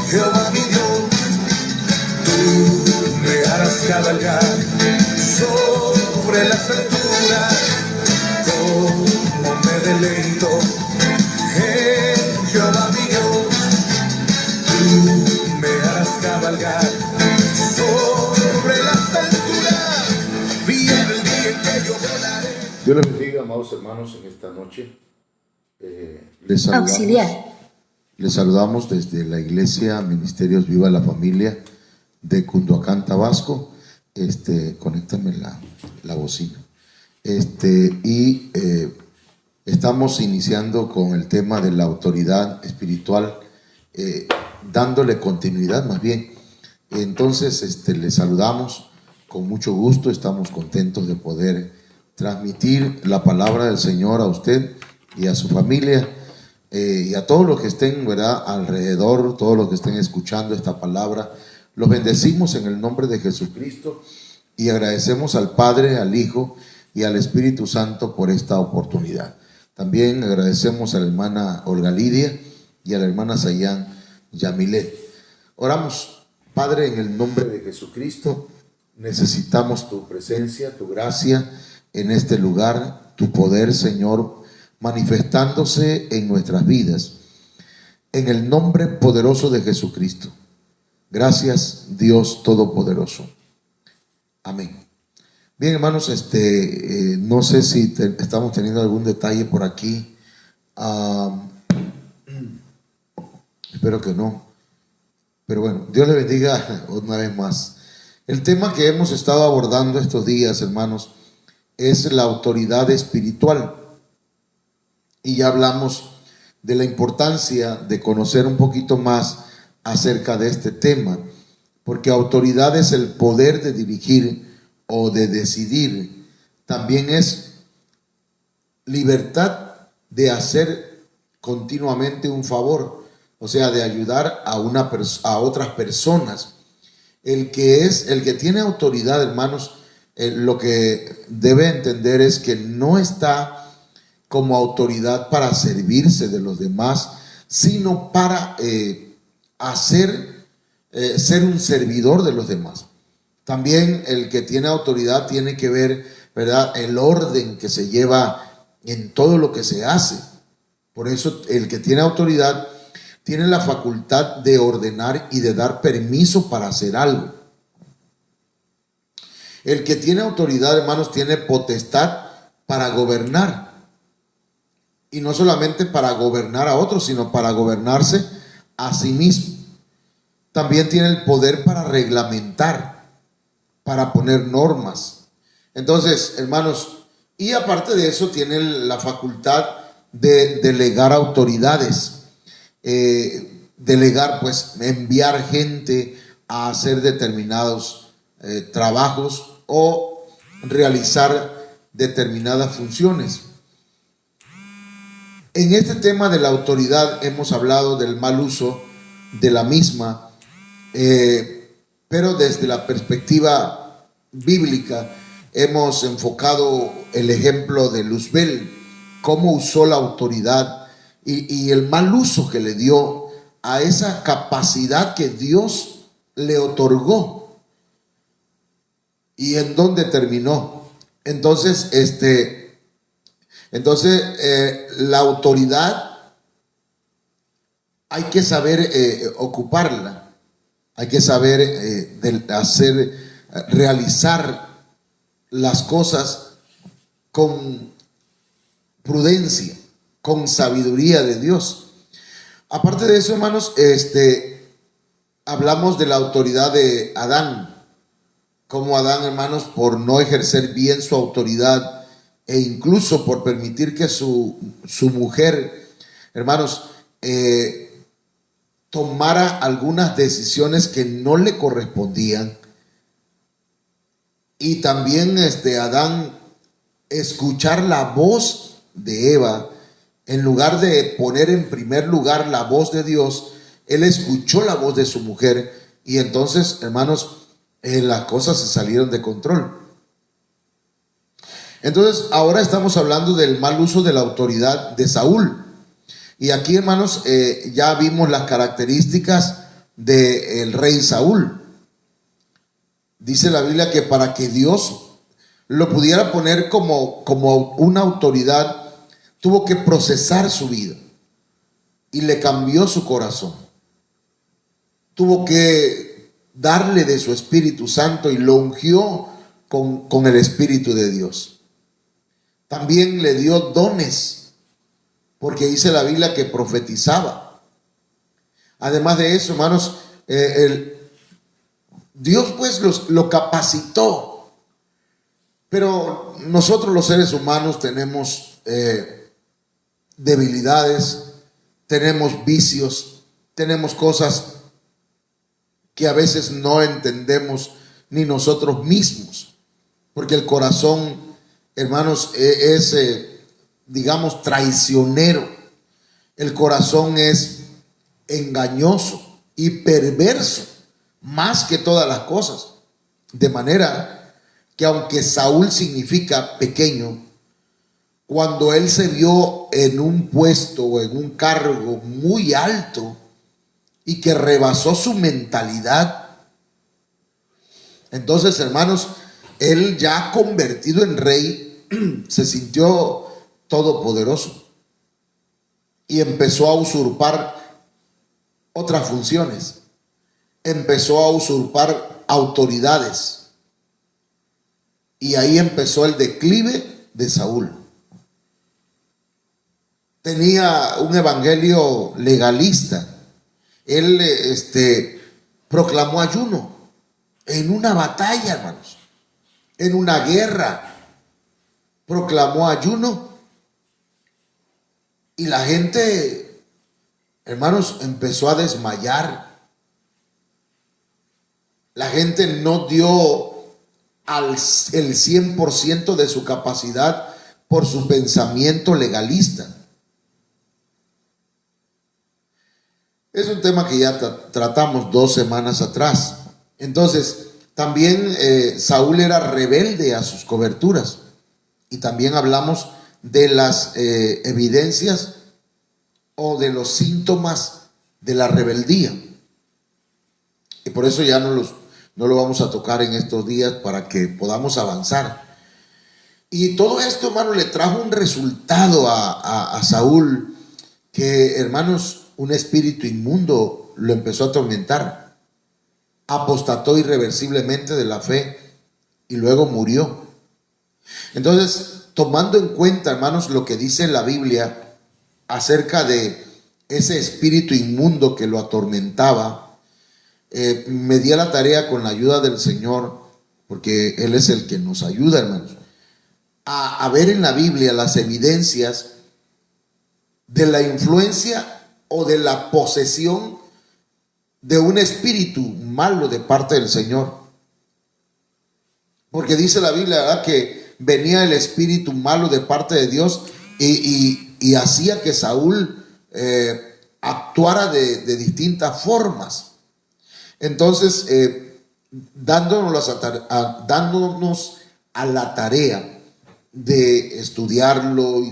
Jehová mi Dios, tú me harás cabalgar sobre las alturas, como me deleito. Jehová mi Dios, tú me harás cabalgar sobre las alturas. Viene el día en que yo volaré. Dios les bendiga, amados hermanos, en esta noche. Les saludamos desde la iglesia Ministerios Viva la Familia de Cunduacán, Tabasco. Conéctame la bocina. Estamos iniciando con el tema de la autoridad espiritual, dándole continuidad más bien. Entonces, les saludamos con mucho gusto. Estamos contentos de poder transmitir la palabra del Señor a usted y a su familia. Y a todos los que estén, ¿verdad?, alrededor, todos los que estén escuchando esta palabra, los bendecimos en el nombre de Jesucristo y agradecemos al Padre, al Hijo y al Espíritu Santo por esta oportunidad. También agradecemos a la hermana Olga Lidia y a la hermana Sayán Yamilet. Oramos. Padre, en el nombre de Jesucristo, necesitamos tu presencia, tu gracia en este lugar, tu poder, Señor, manifestándose en nuestras vidas, en el nombre poderoso de Jesucristo. Gracias, Dios Todopoderoso. Amén. Bien, hermanos, no sé si estamos teniendo algún detalle por aquí. Espero que no. Pero bueno, Dios le bendiga una vez más. El tema que hemos estado abordando estos días, hermanos, es la autoridad espiritual. Y ya hablamos de la importancia de conocer un poquito más acerca de este tema, porque autoridad es el poder de dirigir o de decidir. También es libertad de hacer continuamente un favor, o sea, de ayudar a otras personas. El que tiene autoridad, hermanos, lo que debe entender es que no está como autoridad para servirse de los demás, sino para ser un servidor de los demás. También el que tiene autoridad tiene que ver, ¿verdad?, el orden que se lleva en todo lo que se hace. Por eso el que tiene autoridad tiene la facultad de ordenar y de dar permiso para hacer algo. El que tiene autoridad, hermanos, tiene potestad para gobernar. Y no solamente para gobernar a otros, sino para gobernarse a sí mismo. También tiene el poder para reglamentar, para poner normas. Entonces, hermanos, y aparte de eso, tiene la facultad de delegar autoridades. Delegar, pues, enviar gente a hacer determinados trabajos o realizar determinadas funciones. En este tema de la autoridad hemos hablado del mal uso de la misma, pero desde la perspectiva bíblica hemos enfocado el ejemplo de Luzbel, cómo usó la autoridad y el mal uso que le dio a esa capacidad que Dios le otorgó y en dónde terminó. Entonces, la autoridad hay que saber ocuparla, hay que saber realizar las cosas con prudencia, con sabiduría de Dios. Aparte de eso, hermanos, hablamos de la autoridad de Adán, como Adán, hermanos, por no ejercer bien su autoridad e incluso por permitir que su mujer, hermanos, tomara algunas decisiones que no le correspondían. Y también Adán escuchar la voz de Eva, en lugar de poner en primer lugar la voz de Dios, él escuchó la voz de su mujer y entonces, hermanos, las cosas se salieron de control. Entonces, ahora estamos hablando del mal uso de la autoridad de Saúl. Y aquí, hermanos, ya vimos las características del rey Saúl. Dice la Biblia que para que Dios lo pudiera poner como una autoridad, tuvo que procesar su vida y le cambió su corazón. Tuvo que darle de su Espíritu Santo y lo ungió con el Espíritu de Dios. También le dio dones, porque dice la Biblia que profetizaba. Además de eso, hermanos, Dios pues lo capacitó. Pero nosotros los seres humanos tenemos debilidades, tenemos vicios, tenemos cosas que a veces no entendemos ni nosotros mismos, porque el corazón, hermanos, es digamos, traicionero. El corazón es engañoso y perverso, más que todas las cosas. De manera que aunque Saúl significa pequeño, cuando él se vio en un puesto o en un cargo muy alto y que rebasó su mentalidad, entonces, hermanos, él ya convertido en rey se sintió todopoderoso y empezó a usurpar otras funciones, empezó a usurpar autoridades, y ahí empezó el declive de Saúl. Tenía un evangelio legalista. Él proclamó ayuno en una batalla, hermanos, en una guerra. Proclamó ayuno y la gente, hermanos, empezó a desmayar. La gente no dio el 100% de su capacidad por su pensamiento legalista. Es un tema que ya tratamos 2 semanas atrás. Entonces, también Saúl era rebelde a sus coberturas. Y también hablamos de las evidencias o de los síntomas de la rebeldía. Y por eso ya no lo vamos a tocar en estos días para que podamos avanzar. Y todo esto, hermano, le trajo un resultado a Saúl, que, hermanos, un espíritu inmundo lo empezó a atormentar. Apostató irreversiblemente de la fe y luego murió. Entonces, tomando en cuenta, hermanos, lo que dice la Biblia acerca de ese espíritu inmundo que lo atormentaba, me di a la tarea, con la ayuda del Señor, porque Él es el que nos ayuda, hermanos, a ver en la Biblia las evidencias de la influencia o de la posesión de un espíritu malo de parte del Señor. Porque dice la Biblia, ¿verdad?, que venía el espíritu malo de parte de Dios y hacía que Saúl actuara de distintas formas. Entonces, dándonos a la tarea de estudiarlo y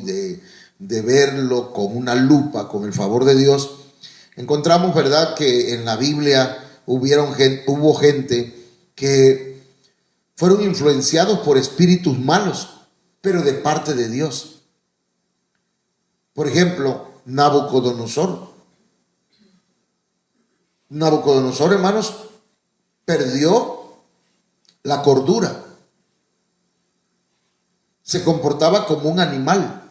de verlo con una lupa, con el favor de Dios, encontramos, ¿verdad?, que en la Biblia hubo gente que fueron influenciados por espíritus malos, pero de parte de Dios. Por ejemplo, Nabucodonosor, hermanos, perdió la cordura. Se comportaba como un animal.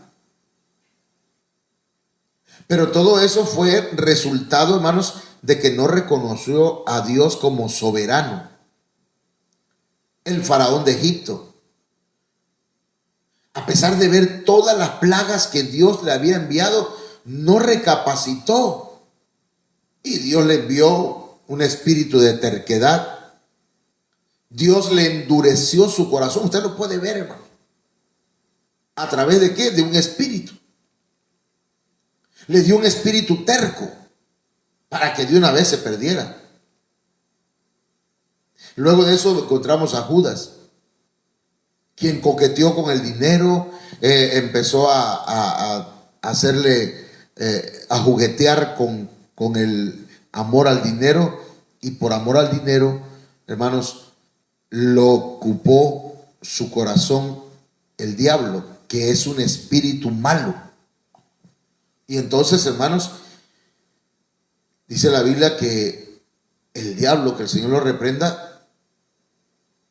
Pero todo eso fue resultado, hermanos, de que no reconoció a Dios como soberano. El faraón de Egipto, a pesar de ver todas las plagas que Dios le había enviado, no recapacitó. Y Dios le envió un espíritu de terquedad. Dios le endureció su corazón. Usted lo puede ver, hermano. ¿A través de qué? De un espíritu. Le dio un espíritu terco para que de una vez se perdiera. Luego de eso encontramos a Judas, quien coqueteó con el dinero, empezó a hacerle a juguetear con el amor al dinero, y por amor al dinero, hermanos, lo ocupó su corazón el diablo, que es un espíritu malo. Y entonces, hermanos, dice la Biblia que el diablo, que el Señor lo reprenda,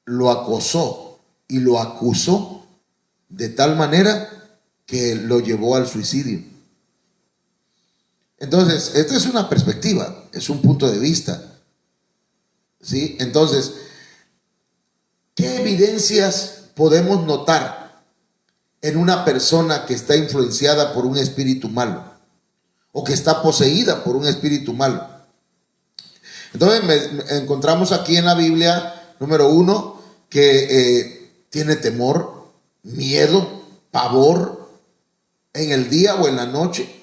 lo acosó y lo acusó de tal manera que lo llevó al suicidio. Entonces, esta es una perspectiva, es un punto de vista, ¿sí? Entonces, ¿qué evidencias podemos notar en una persona que está influenciada por un espíritu malo o que está poseída por un espíritu malo? Entonces, encontramos aquí en la Biblia, número 1, que tiene temor, miedo, pavor en el día o en la noche,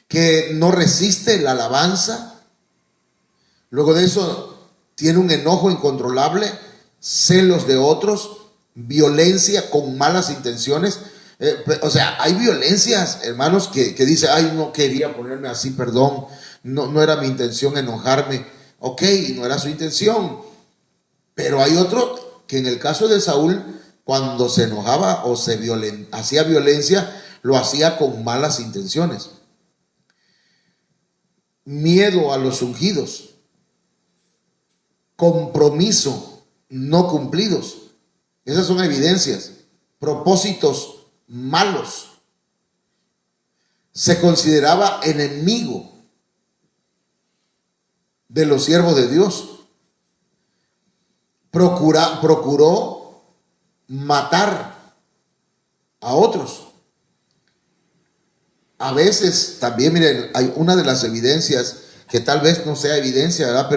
que no resiste la alabanza. Luego de eso, tiene un enojo incontrolable, celos de otros, violencia con malas intenciones. O sea, hay violencias, hermanos, que dice, ay, no quería ponerme así, perdón, no era mi intención enojarme. Ok, no era su intención. Pero hay otro que en el caso de Saúl, cuando se enojaba o hacía violencia, lo hacía con malas intenciones. Miedo a los ungidos, compromiso no cumplidos. Esas son evidencias. Propósitos malos. Se consideraba enemigo de los siervos de Dios. Procuró matar a otros. A veces también, miren, hay una de las evidencias que tal vez no sea evidencia, ¿verdad?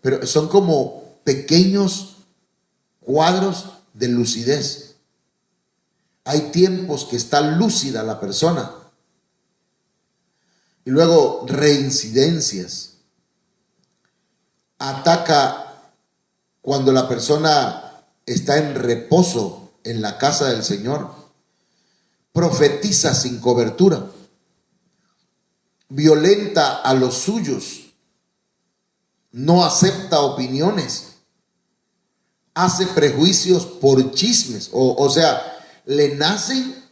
Pero son como pequeños cuadros de lucidez. Hay tiempos que está lúcida la persona. Y luego reincidencias. Ataca cuando la persona está en reposo en la casa del Señor. Profetiza sin cobertura. Violenta a los suyos, no acepta opiniones, hace prejuicios por chismes, o sea, le nacen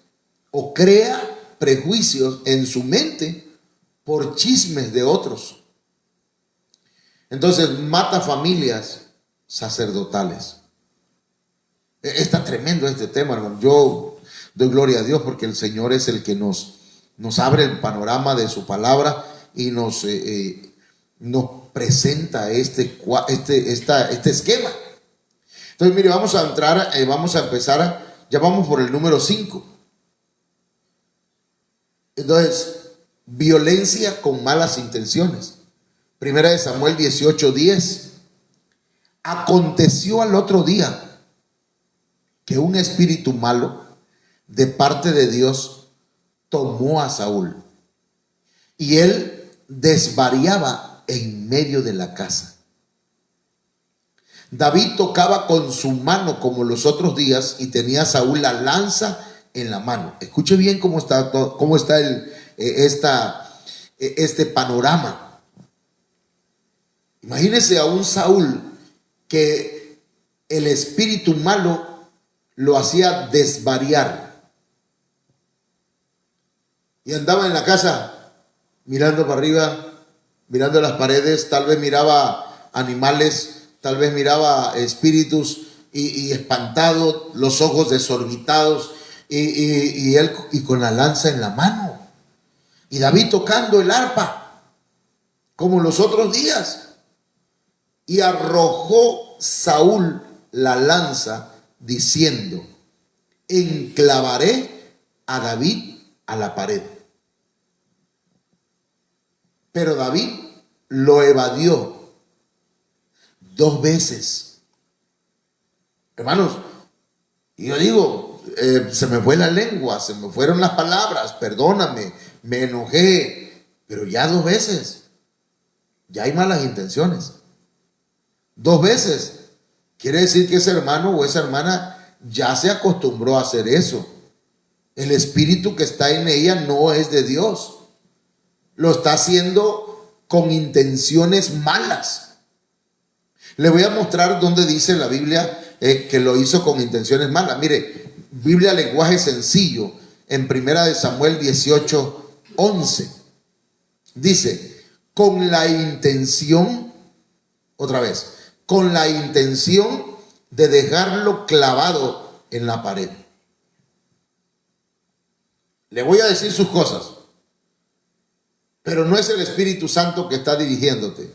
o crea prejuicios en su mente por chismes de otros. Entonces mata familias sacerdotales. Está tremendo este tema, hermano. Yo doy gloria a Dios porque el Señor es el que nos abre el panorama de su palabra y nos presenta este esquema. Entonces, mire, vamos a empezar, ya vamos por el número 5. Entonces, violencia con malas intenciones. Primera de Samuel 18:10. Aconteció al otro día que un espíritu malo de parte de Dios tomó a Saúl y él desvariaba en medio de la casa. David tocaba con su mano como los otros días y tenía a Saúl la lanza en la mano. Escuche bien cómo está este panorama. Imagínese a un Saúl que el espíritu malo lo hacía desvariar. Y andaba en la casa mirando para arriba, mirando las paredes, tal vez miraba animales, tal vez miraba espíritus y espantado, los ojos desorbitados y él con la lanza en la mano. Y David tocando el arpa como los otros días. Y arrojó Saúl la lanza diciendo: enclavaré a David a la pared. Pero David lo evadió 2 veces. Hermanos, y yo digo, se me fue la lengua, se me fueron las palabras, perdóname, me enojé, pero ya 2 veces, ya hay malas intenciones. 2 veces, quiere decir que ese hermano o esa hermana ya se acostumbró a hacer eso. El espíritu que está en ella no es de Dios. lo está haciendo con intenciones malas. Le voy a mostrar dónde dice la Biblia que lo hizo con intenciones malas. Mire, Biblia lenguaje sencillo, en 1 Samuel 18:11. Dice, con la intención, otra vez, con la intención de dejarlo clavado en la pared. Le voy a decir sus cosas, pero no es el Espíritu Santo que está dirigiéndote,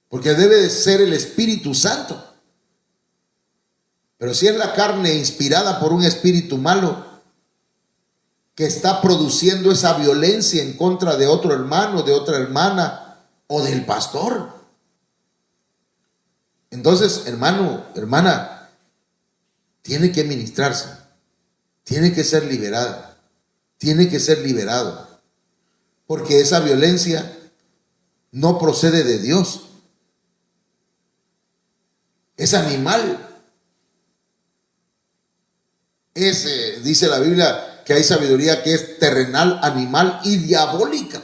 porque debe de ser el Espíritu Santo. Pero si es la carne inspirada por un espíritu malo que está produciendo esa violencia en contra de otro hermano, de otra hermana o del pastor, entonces, hermano, hermana, tiene que ministrarse, tiene que ser liberada, tiene que ser liberado, porque esa violencia no procede de Dios, es animal. Dice la Biblia que hay sabiduría que es terrenal, animal y diabólica.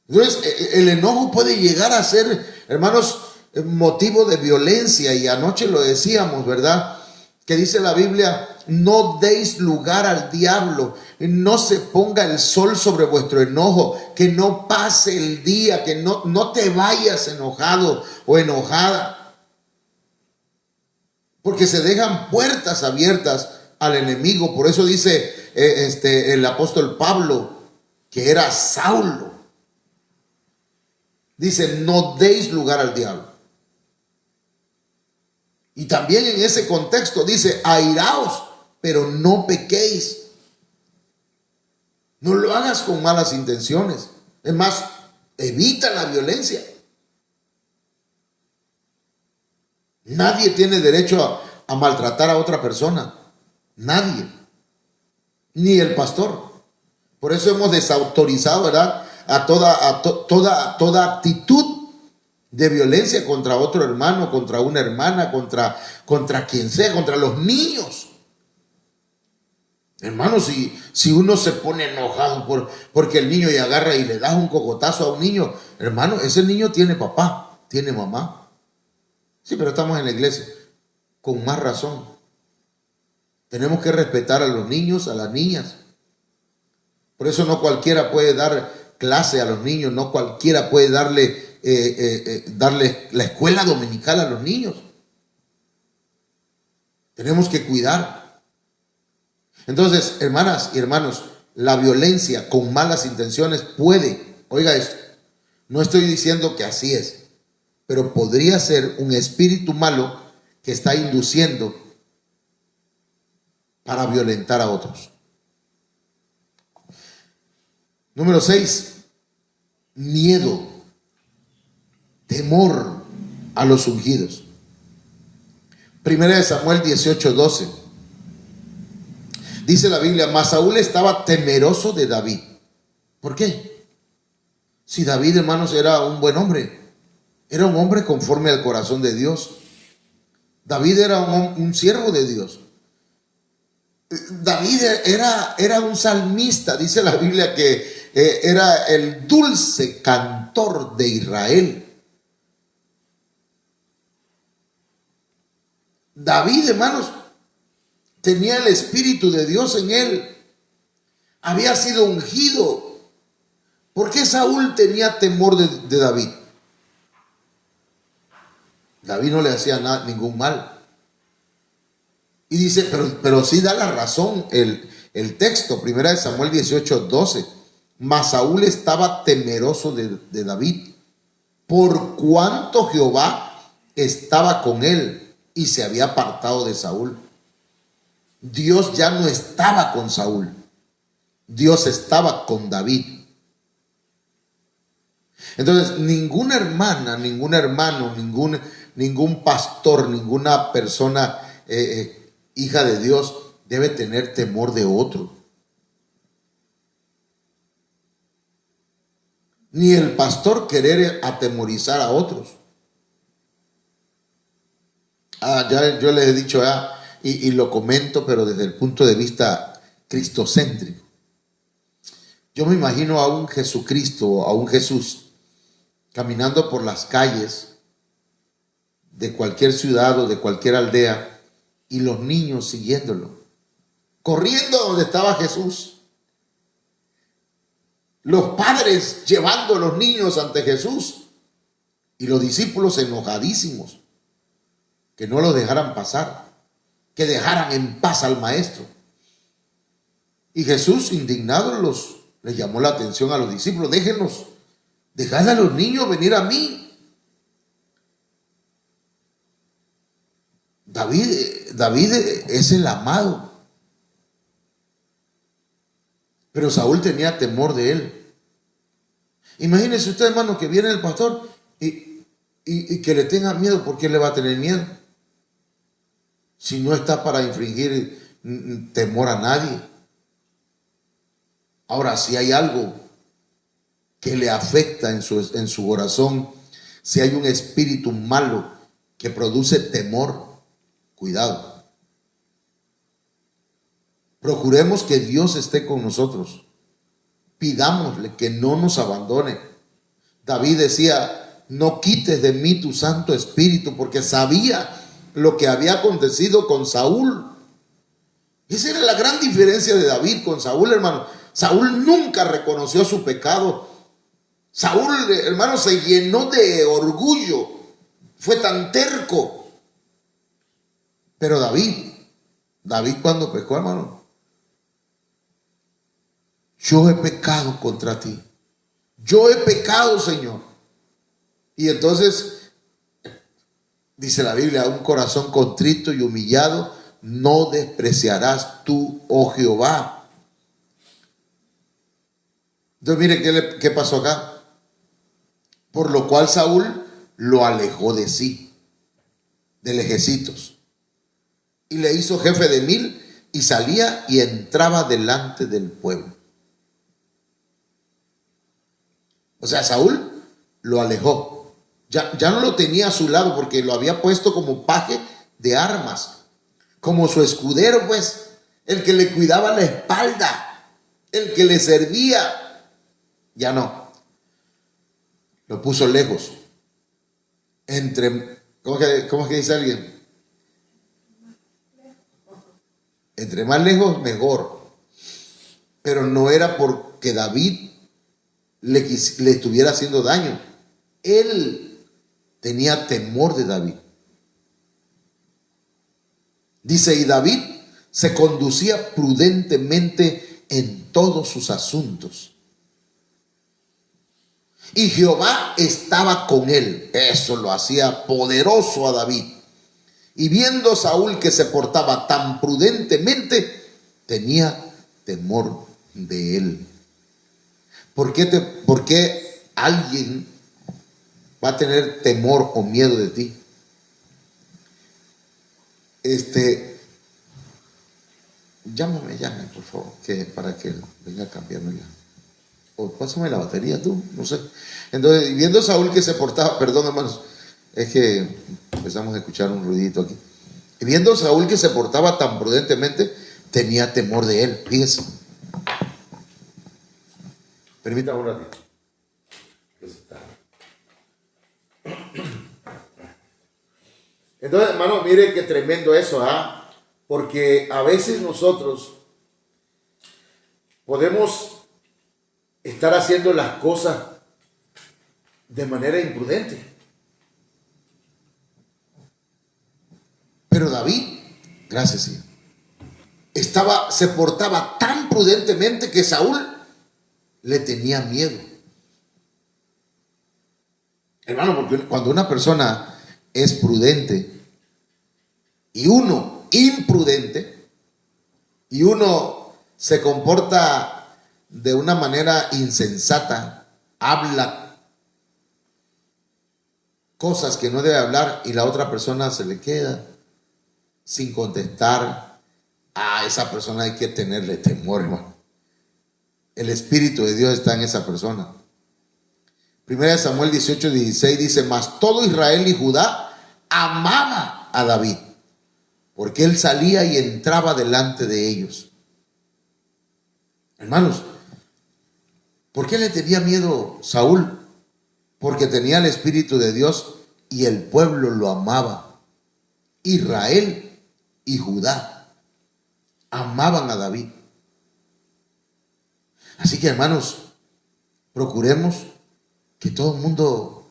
Entonces, el enojo puede llegar a ser, hermanos, motivo de violencia. Y anoche lo decíamos, ¿verdad? Que dice la Biblia, no deis lugar al diablo, no se ponga el sol sobre vuestro enojo, que no pase el día, que no te vayas enojado o enojada. Porque se dejan puertas abiertas al enemigo. Por eso dice el apóstol Pablo, que era Saulo. Dice, no deis lugar al diablo. Y también en ese contexto dice, airaos, pero no pequéis. No lo hagas con malas intenciones. Es más, evita la violencia. Nadie tiene derecho a maltratar a otra persona. Nadie. Ni el pastor. Por eso hemos desautorizado, ¿verdad? A toda actitud de violencia contra otro hermano, contra una hermana, contra quien sea, contra los niños. Hermano, si uno se pone enojado porque el niño y agarra y le da un cocotazo a un niño, hermano, ese niño tiene papá, tiene mamá. Sí, pero estamos en la iglesia. Con más razón. Tenemos que respetar a los niños, a las niñas. Por eso no cualquiera puede dar clase a los niños, no cualquiera puede darle la escuela dominical a los niños. Tenemos que cuidar. Entonces, hermanas y hermanos, la violencia con malas intenciones puede, oiga esto, no estoy diciendo que así es, pero podría ser un espíritu malo que está induciendo para violentar a otros. Número 6, miedo, temor a los ungidos. 1 Samuel 18:12. Dice la Biblia, mas Saúl estaba temeroso de David. ¿Por qué? Si David, hermanos, era un buen hombre, era un hombre conforme al corazón de Dios. David era un siervo de Dios. David era un salmista. Dice la Biblia que era el dulce cantor de Israel. David, hermanos, tenía el Espíritu de Dios en él. Había sido ungido. ¿Por qué Saúl tenía temor de David? David no le hacía ningún mal. Y dice, pero sí da la razón el texto, 1 Samuel 18:12. Mas Saúl estaba temeroso de David, por cuanto Jehová estaba con él y se había apartado de Saúl. Dios ya no estaba con Saúl, Dios estaba con David. Entonces, ninguna hermana, ningún hermano, ningún pastor, ninguna persona hija de Dios debe tener temor de otro. Ni el pastor querer atemorizar a otros. Ya yo les he dicho y lo comento, pero desde el punto de vista cristocéntrico. Yo me imagino a un Jesucristo, a un Jesús, caminando por las calles de cualquier ciudad o de cualquier aldea y los niños siguiéndolo, corriendo donde estaba Jesús. Los padres llevando a los niños ante Jesús y los discípulos enojadísimos, que no los dejaran pasar, que dejaran en paz al maestro. Y Jesús, indignado, les llamó la atención a los discípulos: déjenlos, dejad a los niños venir a mí. David es el amado, pero Saúl tenía temor de él. Imagínese usted, hermano, que viene el pastor y que le tenga miedo. ¿Por qué le va a tener miedo? Si no está para infringir temor a nadie. Ahora, si hay algo que le afecta en su corazón, si hay un espíritu malo que produce temor, cuidado. Procuremos que Dios esté con nosotros. Pidámosle que no nos abandone. David decía: no quites de mí tu Santo Espíritu, porque sabía lo que había acontecido con Saúl. Esa era la gran diferencia de David con Saúl, hermano. Saúl nunca reconoció su pecado. Saúl, hermano, se llenó de orgullo. Fue tan terco. Pero David cuando pecó, hermano: yo he pecado contra ti. Yo he pecado, Señor. Y entonces dice la Biblia: un corazón contrito y humillado no despreciarás tú, oh Jehová. Entonces mire qué pasó acá. Por lo cual Saúl lo alejó de sí, de lejecitos, y le hizo jefe de 1000, y salía y entraba delante del pueblo. O sea, Saúl lo alejó. Ya no lo tenía a su lado, porque lo había puesto como paje de armas, como su escudero, pues, el que le cuidaba la espalda, el que le servía. Ya no. Lo puso lejos. ¿Cómo es que dice alguien? Entre más lejos, mejor. Pero no era porque David le estuviera haciendo daño. Él tenía temor de David. Dice: y David se conducía prudentemente en todos sus asuntos, y Jehová estaba con él. Eso lo hacía poderoso a David. Y viendo Saúl que se portaba tan prudentemente, tenía temor de él. ¿Por qué alguien va a tener temor o miedo de ti? Llámame, por favor, para que venga a cambiarme o pásame la batería tú, no sé. Entonces, viendo Saúl que se portaba, perdón, hermanos, es que empezamos a escuchar un ruidito aquí. Y viendo Saúl que se portaba tan prudentemente, tenía temor de él. Fíjese. Permítame un ratito. Entonces, hermano, mire qué tremendo eso, porque a veces nosotros podemos estar haciendo las cosas de manera imprudente. Pero David, gracias Señor, se portaba tan prudentemente que Saúl le tenía miedo. Hermano, porque cuando una persona es prudente y uno imprudente, y uno se comporta de una manera insensata, habla cosas que no debe hablar, y la otra persona se le queda sin contestar, a esa persona hay que tenerle temor, hermano. El Espíritu de Dios está en esa persona. Primera de Samuel 18:16 dice: mas todo Israel y Judá amaba a David, porque él salía y entraba delante de ellos. Hermanos, ¿Por qué le tenía miedo Saúl? Porque tenía el Espíritu de Dios y el pueblo lo amaba. Israel y Judá amaban a David. Así que, hermanos, procuremos que todo el mundo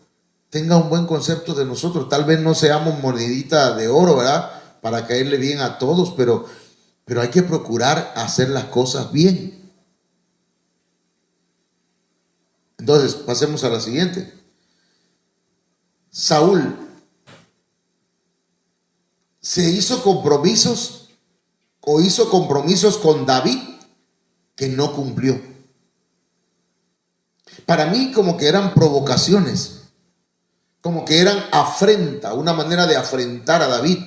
tenga un buen concepto de nosotros. Tal vez no seamos monedita de oro, ¿verdad?, para caerle bien a todos, pero hay que procurar hacer las cosas bien. Entonces, pasemos a la siguiente. Saúl se hizo compromisos o hizo compromisos con David que no cumplió. Para mí como que eran provocaciones, como que eran afrenta, una manera de afrentar a David,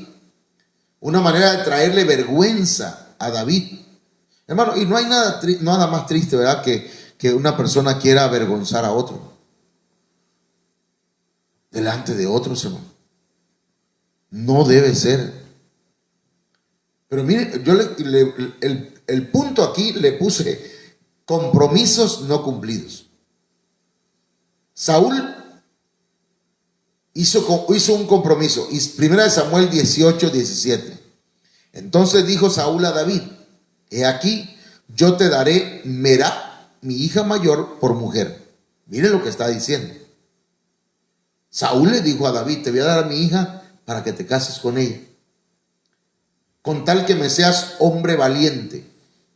una manera de traerle vergüenza a David. Hermano, y no hay nada más triste, ¿verdad?, que una persona quiera avergonzar a otro delante de otros, hermano. No debe ser. Pero mire, yo el punto aquí le puse compromisos no cumplidos. Saúl hizo un compromiso. Y 1 Samuel 18:17. Entonces dijo Saúl a David: he aquí, yo te daré Merab, mi hija mayor, por mujer. Mire lo que está diciendo. Saúl le dijo a David: te voy a dar a mi hija para que te cases con ella, con tal que me seas hombre valiente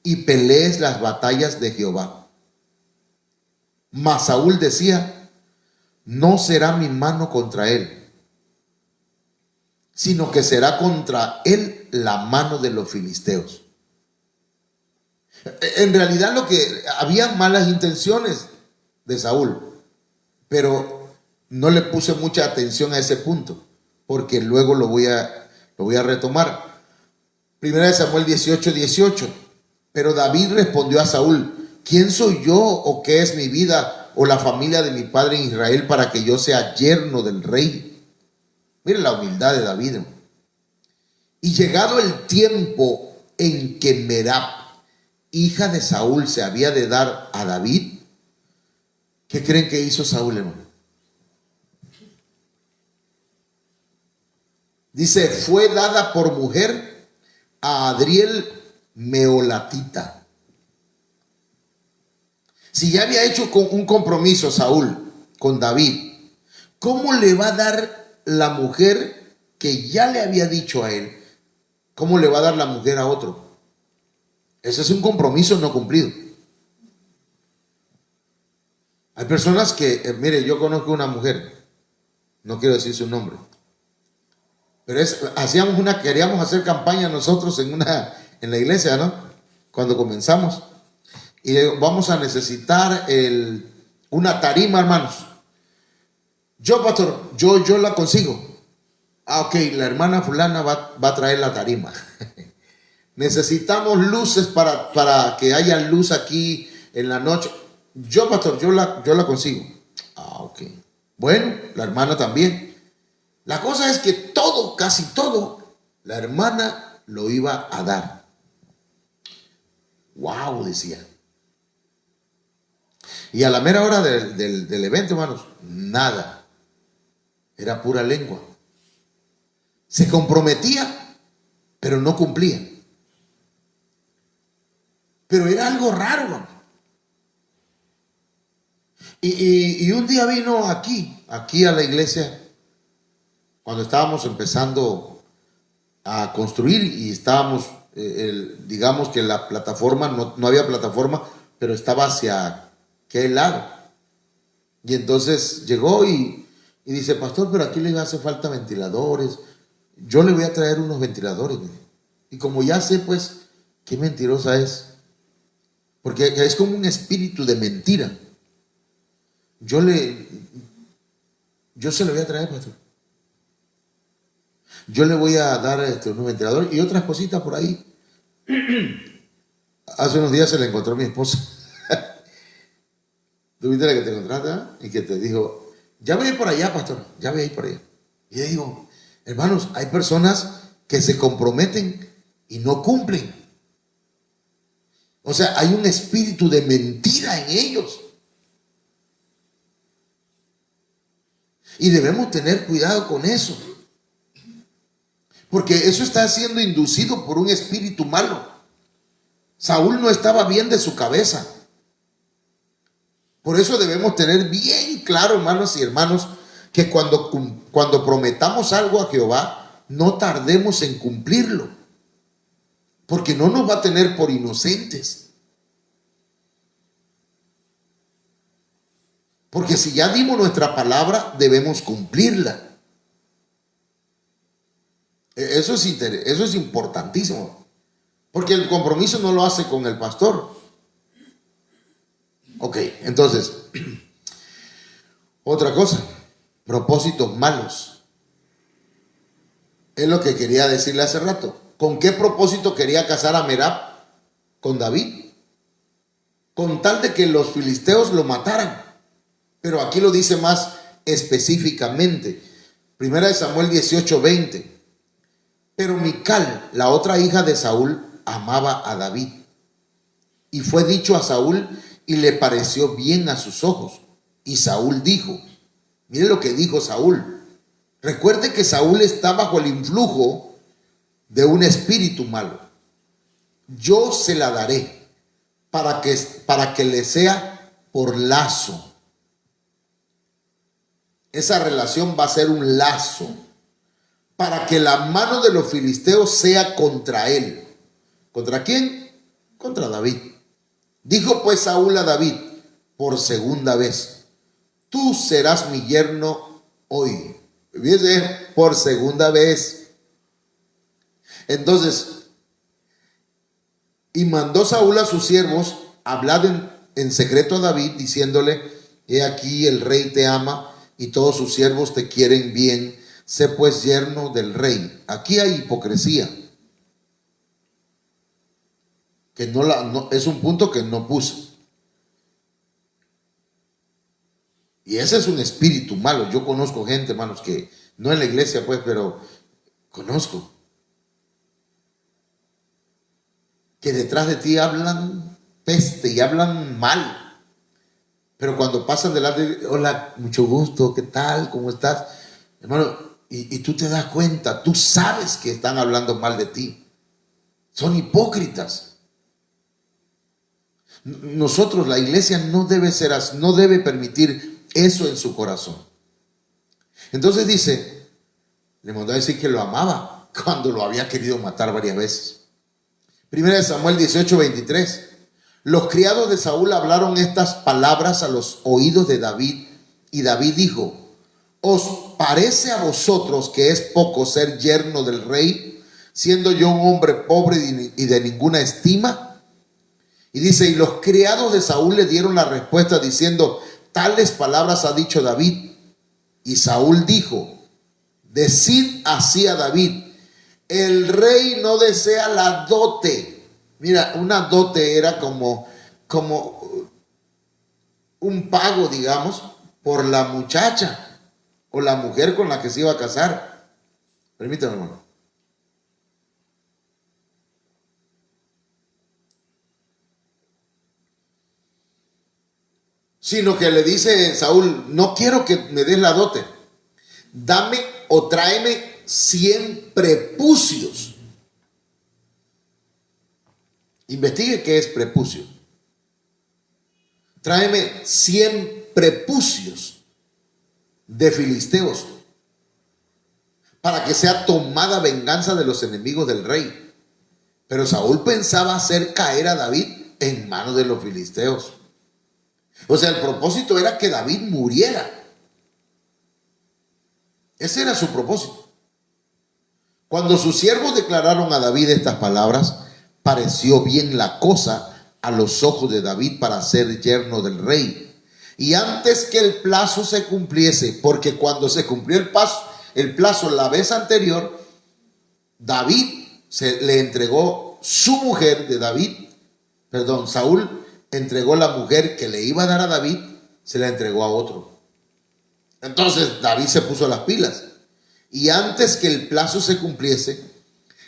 y pelees las batallas de Jehová. Mas Saúl decía: no será mi mano contra él, sino que será contra él la mano de los filisteos. En realidad lo que había malas intenciones de Saúl, pero no le puse mucha atención a ese punto, porque luego lo voy a retomar. 1 Samuel 18:18. Pero David respondió a Saúl: ¿quién soy yo o qué es mi vida o la familia de mi padre en Israel para que yo sea yerno del rey? Mire la humildad de David. Y llegado el tiempo en que Merab, hija de Saúl, se había de dar a David, ¿qué creen que hizo Saúl, hermano? Dice: fue dada por mujer a Adriel Meolatita. Si ya había hecho un compromiso Saúl con David, ¿cómo le va a dar la mujer que ya le había dicho a él? ¿Cómo le va a dar la mujer a otro? Ese es un compromiso no cumplido. Hay personas que, mire, yo conozco una mujer, no quiero decir su nombre, pero queríamos hacer campaña nosotros en la iglesia, ¿no? Cuando comenzamos. Y vamos a necesitar una tarima, hermanos. Pastor, yo la consigo. Ok, la hermana fulana va a traer la tarima. Necesitamos luces para que haya luz aquí en la noche. Pastor, yo la consigo. Ok. Bueno, la hermana también. La cosa es que casi todo, la hermana lo iba a dar. Wow, decía. Y a la mera hora del evento, hermanos, nada. Era pura lengua. Se comprometía, pero no cumplía. Pero era algo raro, hermano. Y un día vino aquí a la iglesia, cuando estábamos empezando a construir y estábamos, digamos que la plataforma, no había plataforma, pero estaba hacia aquel lado. Y entonces llegó y dice: pastor, pero aquí le hace falta ventiladores. Yo le voy a traer unos ventiladores. Y como ya sé, pues, qué mentirosa es. Porque es como un espíritu de mentira. Yo se lo voy a traer, pastor. Yo le voy a dar unos ventiladores y otras cositas por ahí. Hace unos días se le encontró a mi esposa. ¿Tú viste la que te encontraste? Y que te dijo: ya voy a ir por allá, pastor, ya voy a ir por allá. Y yo digo: hermanos, hay personas que se comprometen y no cumplen. O sea, hay un espíritu de mentira en ellos. Y debemos tener cuidado con eso, porque eso está siendo inducido por un espíritu malo. Saúl no estaba bien de su cabeza. Por eso debemos tener bien claro, hermanos y hermanos, que cuando prometamos algo a Jehová, no tardemos en cumplirlo, porque no nos va a tener por inocentes. Porque si ya dimos nuestra palabra, debemos cumplirla. Eso es importantísimo, porque el compromiso no lo hace con el pastor. Ok, entonces, otra cosa, propósitos malos. Es lo que quería decirle hace rato. ¿Con qué propósito quería casar a Merab con David? Con tal de que los filisteos lo mataran. Pero aquí lo dice más específicamente. Primera de Samuel 18:20. Pero Mical, la otra hija de Saúl, amaba a David. Y fue dicho a Saúl y le pareció bien a sus ojos. Y Saúl dijo, mire lo que dijo Saúl. Recuerde que Saúl está bajo el influjo de un espíritu malo. Yo se la daré para que le sea por lazo. Esa relación va a ser un lazo para que la mano de los filisteos sea contra él. ¿Contra quién? Contra David. Dijo pues Saúl a David por segunda vez, tú serás mi yerno hoy. Fíjense, por segunda vez. Entonces, y mandó Saúl a sus siervos hablar en secreto a David, diciéndole, he aquí el rey te ama y todos sus siervos te quieren bien, sé pues yerno del rey. Aquí hay hipocresía, que es un punto que no puso. Y ese es un espíritu malo. Yo conozco gente, hermanos, que no en la iglesia pues, pero conozco, que detrás de ti hablan peste y hablan mal. Pero cuando pasan delante, hola, mucho gusto, ¿qué tal? ¿Cómo estás? Hermano, y tú te das cuenta, tú sabes que están hablando mal de ti. Son hipócritas. Nosotros, la iglesia, no debe permitir eso en su corazón. Entonces dice, le mandó a decir que lo amaba cuando lo había querido matar varias veces. Primera de Samuel 18:23. Los criados de Saúl hablaron estas palabras a los oídos de David, y David dijo, ¿os parece a vosotros que es poco ser yerno del rey, siendo yo un hombre pobre y de ninguna estima? Y dice, y los criados de Saúl le dieron la respuesta diciendo, tales palabras ha dicho David. Y Saúl dijo, decid así a David, el rey no desea la dote. Mira, una dote era como un pago, digamos, por la muchacha o la mujer con la que se iba a casar. Permítame, hermano. Sino que le dice Saúl, no quiero que me des la dote. Dame o tráeme 100 prepucios. Investigue qué es prepucio. Tráeme 100 prepucios de filisteos para que sea tomada venganza de los enemigos del rey. Pero Saúl pensaba hacer caer a David en manos de los filisteos. O sea, el propósito era que David muriera. Ese era su propósito. Cuando sus siervos declararon a David estas palabras, pareció bien la cosa a los ojos de David para ser yerno del rey. Y antes que el plazo se cumpliese, porque cuando se cumplió el plazo la vez anterior, David le entregó su mujer de David, Saúl entregó la mujer que le iba a dar a David, se la entregó a otro. Entonces David se puso las pilas. Y antes que el plazo se cumpliese,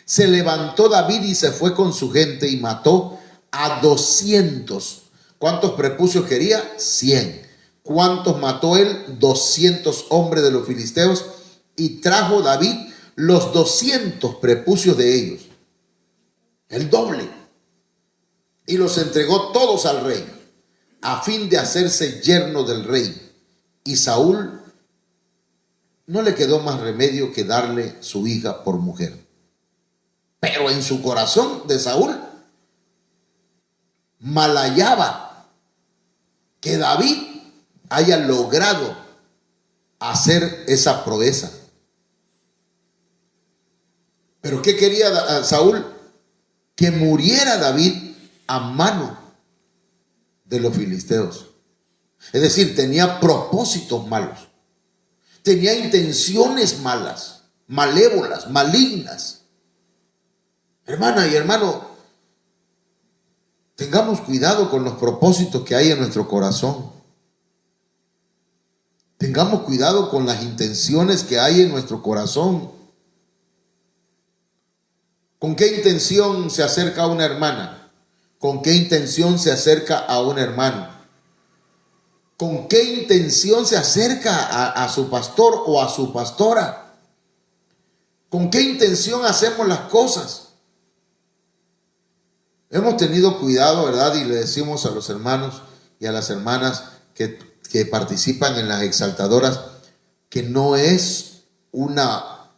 se levantó David y se fue con su gente y mató a 200. ¿Cuántos prepucios quería? 100. ¿Cuántos mató él? 200 hombres de los filisteos, y trajo David los 200 prepucios de ellos, el doble, y los entregó todos al rey, a fin de hacerse yerno del rey. Y Saúl no le quedó más remedio que darle su hija por mujer. Pero en su corazón de Saúl malayaba que David haya logrado hacer esa proeza. Pero ¿qué quería Saúl? Que muriera David a mano de los filisteos. Es decir, tenía propósitos malos, tenía intenciones malas, malévolas, malignas. Hermana y hermano, tengamos cuidado con los propósitos que hay en nuestro corazón. Tengamos cuidado con las intenciones que hay en nuestro corazón. ¿Con qué intención se acerca a una hermana? ¿Con qué intención se acerca a un hermano? ¿Con qué intención se acerca a su pastor o a su pastora? ¿Con qué intención hacemos las cosas? Hemos tenido cuidado, ¿verdad? Y le decimos a los hermanos y a las hermanas que participan en las exaltadoras que no es una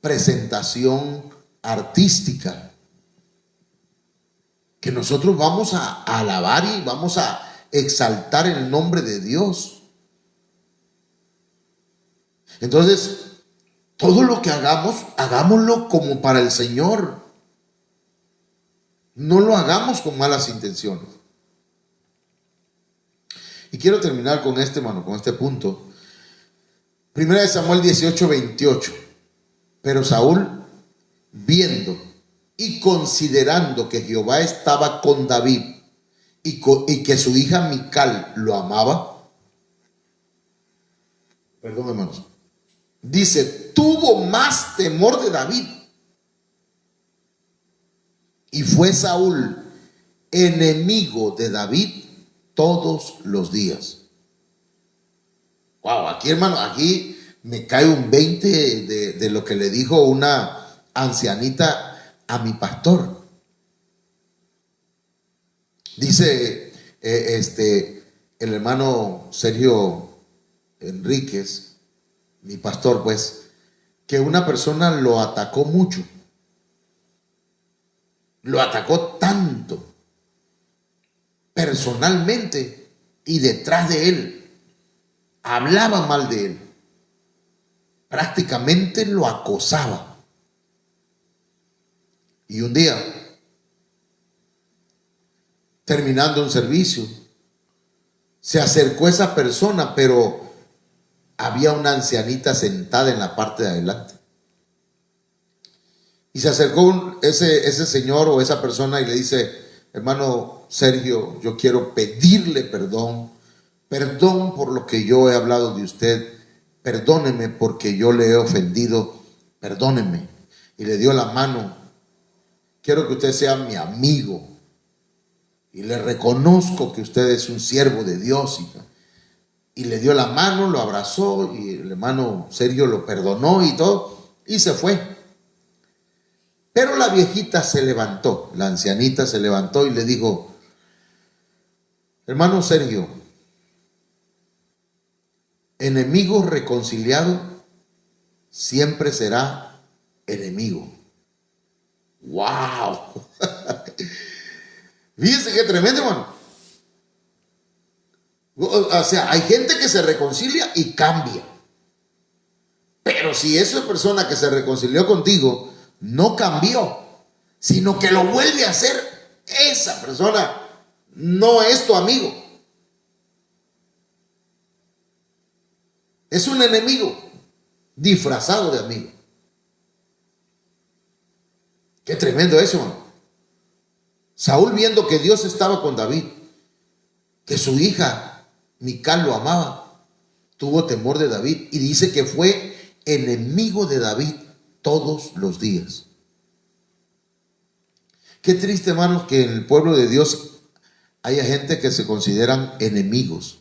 presentación artística, que nosotros vamos a alabar y vamos a exaltar el nombre de Dios. Entonces, todo lo que hagamos, hagámoslo como para el Señor. No lo hagamos con malas intenciones. Y quiero terminar con este, hermano, con este punto. Primera de Samuel 18:28. Pero Saúl, viendo y considerando que Jehová estaba con David y que su hija Mical lo amaba, perdón, hermanos, dice, tuvo más temor de David. Y fue Saúl enemigo de David todos los días. Wow, aquí, hermano, aquí me cae un 20 de lo que le dijo una ancianita a mi pastor. Dice el hermano Sergio Enríquez, mi pastor, pues, que una persona lo atacó mucho. Lo atacó tanto personalmente y detrás de él hablaba mal de él, prácticamente lo acosaba. Y un día, terminando un servicio, se acercó esa persona, pero había una ancianita sentada en la parte de adelante. Y se acercó ese señor o esa persona y le dice, hermano Sergio, yo quiero pedirle perdón por lo que yo he hablado de usted, perdóneme porque yo le he ofendido, perdóneme. Y le dio la mano, quiero que usted sea mi amigo y le reconozco que usted es un siervo de Dios. Y le dio la mano, lo abrazó y el hermano Sergio lo perdonó y todo, y se fue. Pero la viejita se levantó, la ancianita se levantó y le dijo, hermano Sergio, enemigo reconciliado siempre será enemigo. ¡Wow! Fíjense qué tremendo, hermano. O sea, hay gente que se reconcilia y cambia. Pero si esa persona que se reconcilió contigo no cambió, sino que lo vuelve a hacer, esa persona no es tu amigo. Es un enemigo disfrazado de amigo. Qué tremendo eso, hermano. Saúl, viendo que Dios estaba con David, que su hija Mical lo amaba, tuvo temor de David y dice que fue enemigo de David todos los días. Qué triste, hermanos, que en el pueblo de Dios haya gente que se consideran enemigos.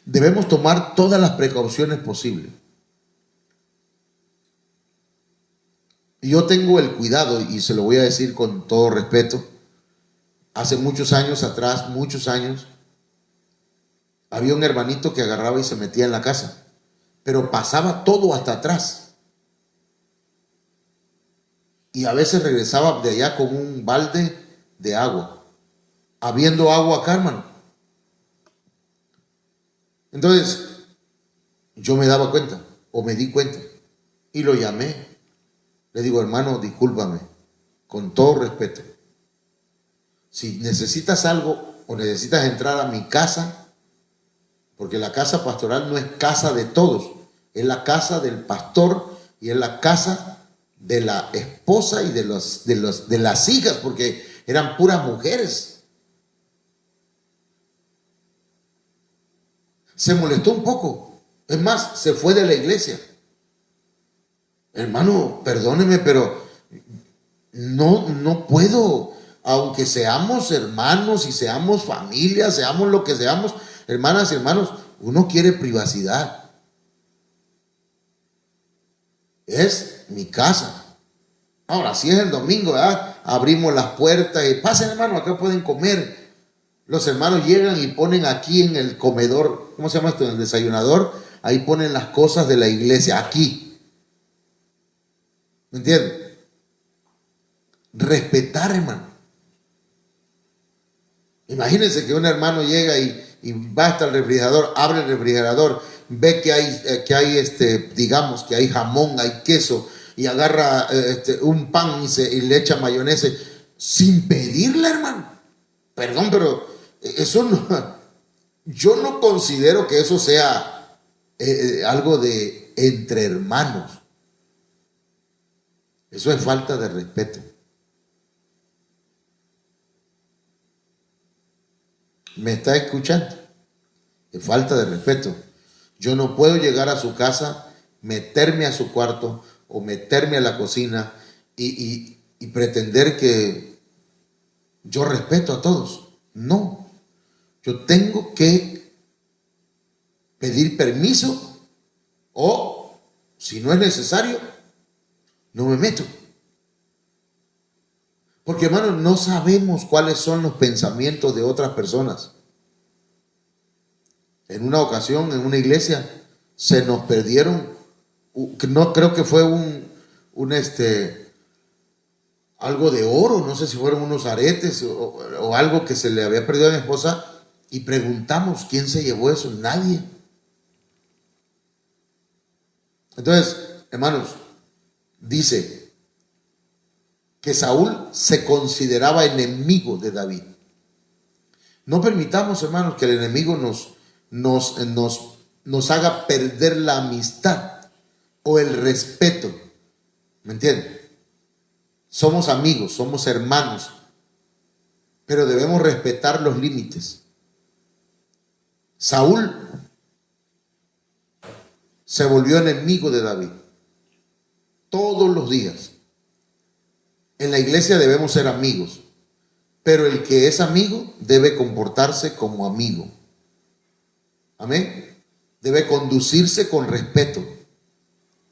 debemos tomar todas las precauciones posibles. Y yo tengo el cuidado, y se lo voy a decir con todo respeto. Hace muchos años atrás, muchos años, había un hermanito que agarraba y se metía en la casa, pero pasaba todo hasta atrás. Y a veces regresaba de allá con un balde de agua, habiendo agua acá, hermano. Entonces, yo me daba cuenta, o me di cuenta, y lo llamé. Le digo, hermano, discúlpame, con todo respeto. Si necesitas algo o necesitas entrar a mi casa, porque la casa pastoral no es casa de todos, es la casa del pastor y es la casa de la esposa y de las hijas, porque eran puras mujeres. Se molestó un poco, es más, se fue de la iglesia. Hermano, perdóneme, pero no puedo, aunque seamos hermanos y seamos familia, seamos lo que seamos, hermanas y hermanos, uno quiere privacidad. Es mi casa. Ahora, si es el domingo, ¿verdad? Abrimos las puertas y pasen, hermano, acá pueden comer. Los hermanos llegan y ponen aquí en el comedor, ¿cómo se llama esto? En el desayunador, ahí ponen las cosas de la iglesia, aquí. ¿Me entienden? Respetar, hermano. Imagínense que un hermano llega y va hasta el refrigerador, abre el refrigerador, ve que hay digamos que hay jamón, hay queso, y agarra un pan y le echa mayonesa sin pedirle, hermano. Perdón, pero eso no, yo no considero que eso sea algo de entre hermanos. Eso es falta de respeto. ¿Me está escuchando? Es falta de respeto. Yo no puedo llegar a su casa, meterme a su cuarto o meterme a la cocina y pretender que yo respeto a todos. No. Yo tengo que pedir permiso o, si no es necesario, no me meto. Porque, hermano, no sabemos cuáles son los pensamientos de otras personas. En una ocasión, en una iglesia, se nos perdieron, no creo que fue algo de oro, no sé si fueron unos aretes o algo que se le había perdido a mi esposa, y preguntamos quién se llevó eso. Nadie. Entonces, hermanos, dice que Saúl se consideraba enemigo de David. No permitamos, hermanos, que el enemigo nos haga perder la amistad o el respeto. ¿Me entienden? Somos amigos, somos hermanos, pero debemos respetar los límites. Saúl se volvió enemigo de David todos los días. En la iglesia debemos ser amigos, pero el que es amigo debe comportarse como amigo. Amén. Debe conducirse con respeto,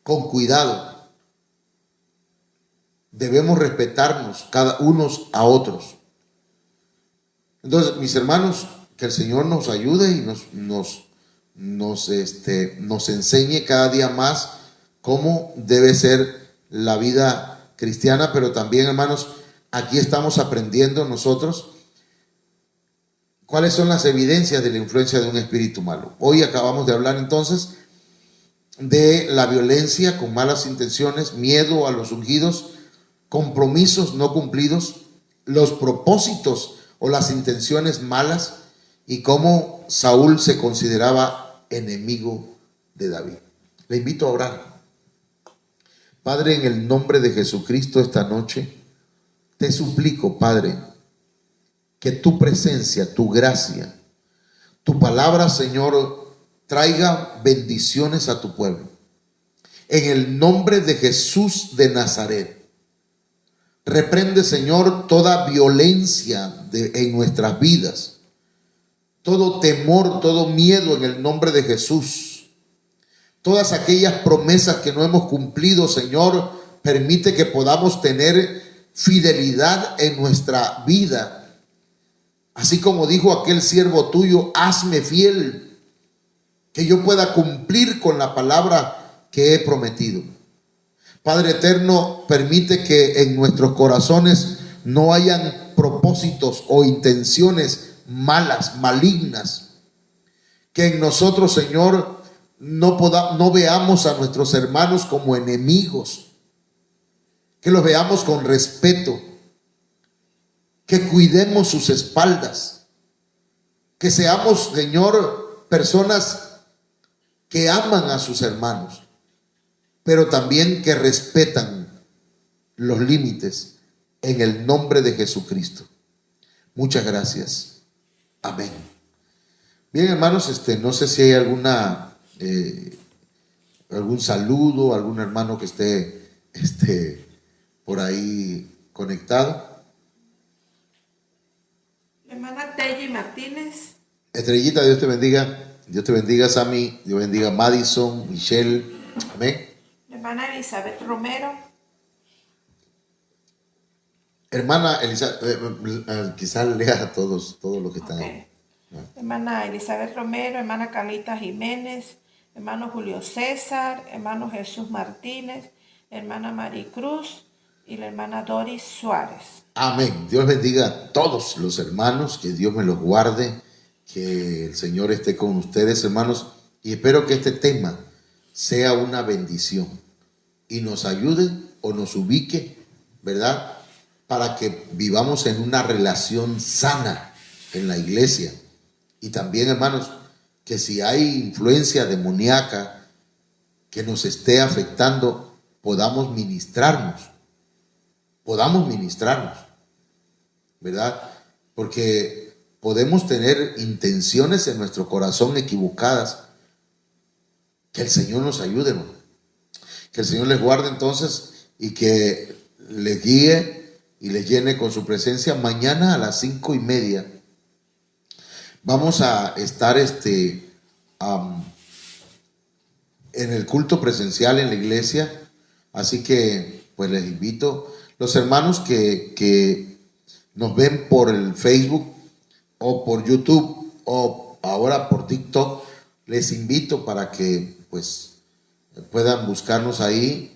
con cuidado. Debemos respetarnos cada unos a otros. Entonces, mis hermanos, que el Señor nos ayude y nos enseñe cada día más cómo debe ser la vida cristiana, pero también, hermanos, aquí estamos aprendiendo nosotros cuáles son las evidencias de la influencia de un espíritu malo. Hoy acabamos de hablar entonces de la violencia con malas intenciones, miedo a los ungidos, compromisos no cumplidos, los propósitos o las intenciones malas y cómo Saúl se consideraba enemigo de David. Le invito a orar. Padre, en el nombre de Jesucristo esta noche, te suplico, Padre, que tu presencia, tu gracia, tu palabra, Señor, traiga bendiciones a tu pueblo. En el nombre de Jesús de Nazaret, reprende, Señor, toda violencia en nuestras vidas. todo temor, todo miedo en el nombre de Jesús. Todas aquellas promesas que no hemos cumplido, Señor, permite que podamos tener fidelidad en nuestra vida. Así como dijo aquel siervo tuyo, hazme fiel, que yo pueda cumplir con la palabra que he prometido. Padre eterno, permite que en nuestros corazones no hayan propósitos o intenciones malas, malignas. Que en nosotros, Señor, no veamos a nuestros hermanos como enemigos. Que los veamos con respeto. Que cuidemos sus espaldas. Que seamos, Señor, personas que aman a sus hermanos, pero también que respetan los límites en el nombre de Jesucristo. Muchas gracias. Amén. Bien, hermanos, no sé si hay algún saludo, algún hermano que esté por ahí conectado. Hermana Telly Martínez. Estrellita, Dios te bendiga. Dios te bendiga, Sammy. Dios bendiga, Madison, Michelle. Amén. Hermana Elizabeth Romero. Hermana Elizabeth, quizás lea a todos los que están ahí. Hermana Elizabeth Romero, hermana Carlita Jiménez, hermano Julio César, hermano Jesús Martínez, hermana Maricruz y la hermana Doris Suárez. Amén. Dios bendiga a todos los hermanos, que Dios me los guarde, que el Señor esté con ustedes, hermanos, y espero que este tema sea una bendición y nos ayude o nos ubique, ¿verdad?, para que vivamos en una relación sana en la iglesia. Y también, hermanos, que si hay influencia demoníaca que nos esté afectando, podamos ministrarnos, ¿verdad? Porque podemos tener intenciones en nuestro corazón equivocadas. Que el Señor nos ayude, hermano. Que el Señor les guarde entonces y que les guíe y les llene con su presencia. Mañana a las 5:30 vamos a estar en el culto presencial en la iglesia. Así que pues les invito, los hermanos que nos ven por el Facebook o por YouTube o ahora por TikTok, les invito para que pues puedan buscarnos ahí.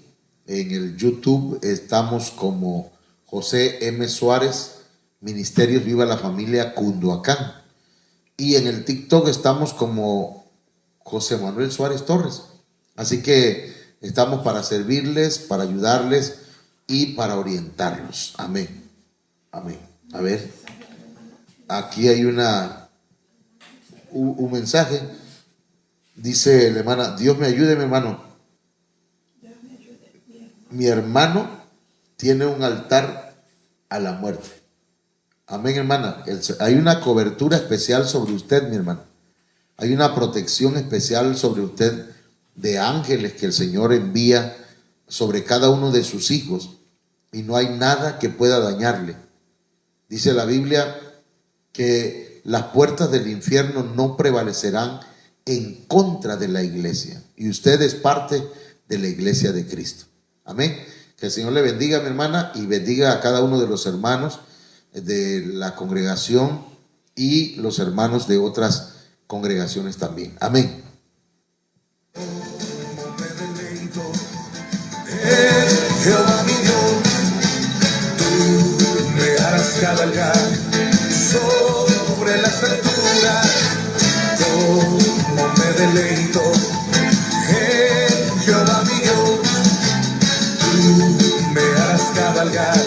En el YouTube estamos como José M. Suárez, Ministerios Viva la Familia Cunduacán. Y en el TikTok estamos como José Manuel Suárez Torres. Así que estamos para servirles, para ayudarles y para orientarlos. Amén. Amén. A ver, aquí hay un mensaje. Dice la hermana, Dios me ayude, mi hermano. Mi hermano tiene un altar a la muerte. Amén, hermana. Hay una cobertura especial sobre usted, mi hermana. Hay una protección especial sobre usted de ángeles que el Señor envía sobre cada uno de sus hijos, y no hay nada que pueda dañarle. Dice la Biblia que las puertas del infierno no prevalecerán en contra de la iglesia, y usted es parte de la iglesia de Cristo. Amén. Que el Señor le bendiga, mi hermana, y bendiga a cada uno de los hermanos de la congregación y los hermanos de otras congregaciones también. Amén. Jehová mi Dios, tú me harás cabalgar sobre las alturas, como me deleito en Jehová mi Dios, tú me harás cabalgar